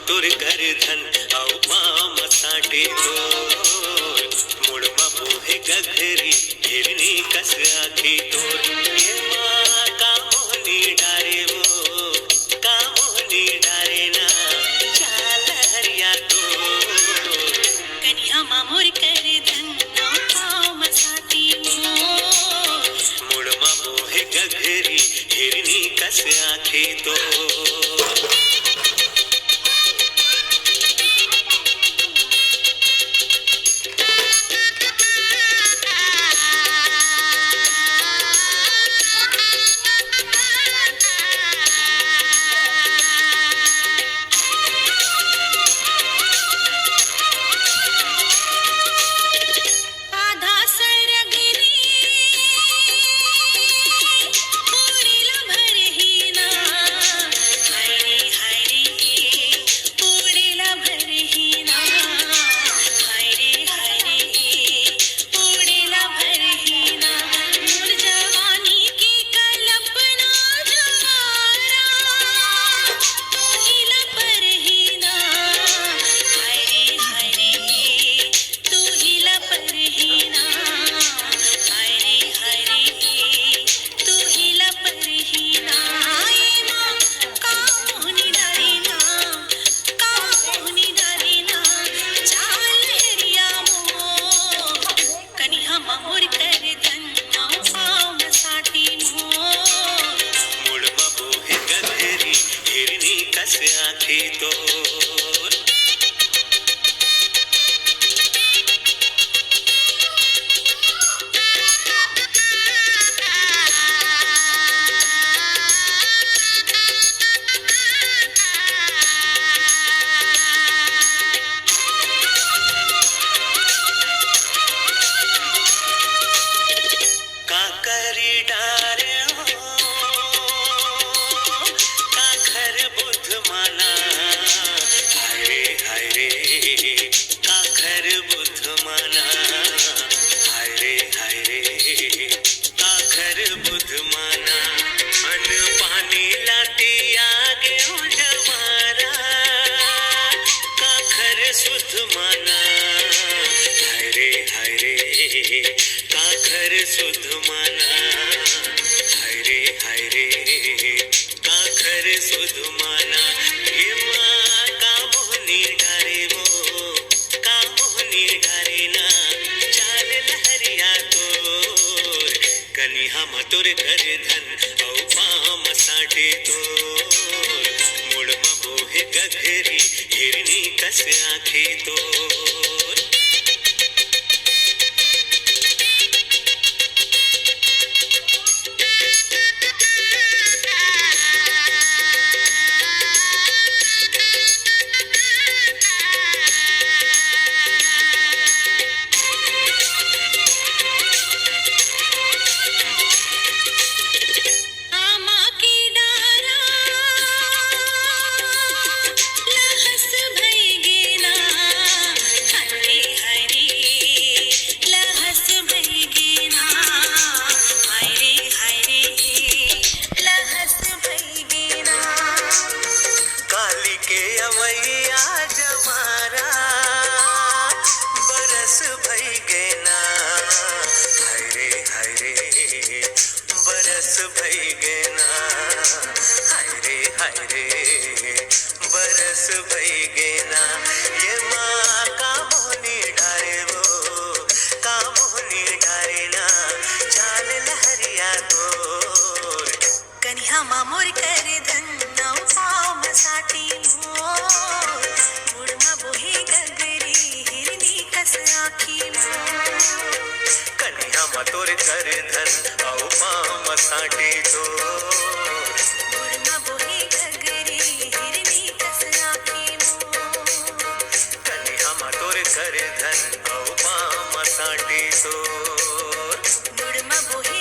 तुर कर धन औ पाम साटे तोर मुड़मा बोहे गघरी हिरनी कस आखी तोर ये माँ का मोहनी डारे वो का मोहनी डारे ना चाल हरिया तोर कन्या मामोर कर धन औ पाम साटे मोर मुड़मा बोहे गघरी हिरनी कस आखी तोर आधा सरगिनी पुरीला भरहीना हाय रे पुरीला भरहीना हाय रे पुरीला भरहीना मोर जवानी की कल्पना जवारा पुरीला भरहीना हाय रे तू हिला परहीना हाय रे तू हिला परहीना ये माँ का मोहनी डारीना का मोहनी डारीना चाल हरिया मो कन्या मामोर कर धन औ पाम साटी मोर मुड़मा बोहे गघरी हिरनी कस आखी तोर काकरी डारे हो काखर बुध माना हाय रे काखर बुध माना हाय रे काखर बुध माना अन पानी लाती आगे हो जवारा काखर सुध माना हाय रे काखर सुध माना हाय रे काखर सुध माना ये माँ का मोहनी डारे वो का मोहनी डारे ना चाल लहरिया तोर कन्या मतुर कर धन औ पाम साटे तोर मुड़मा बोहे गघरी हिरनी कस आखी तोर आमा की डारा लहस भई गेना हाय रे लहस भई गेना हाय रे लहस भई गेना काली के अवैया जमारा बरस भई गेना हाय रे बरस भई गेना हाय रे बरस भई गेना ये माँ का मोहनी डारे वो का मोहनी डारे ना चाल लहरिया तोर कन्या मामोर कर धन औ पाम साटी मोर मुड़मा बोहे गगरी हिरनी कस आखी मोर कन्या मतुर कर धन औ पाम साटे तोर मुड़मा बोहे गगरी हिरनी कस आखी मोर कन्या मतुर कर धन औ पाम साटे तोर मुड़मा बोहे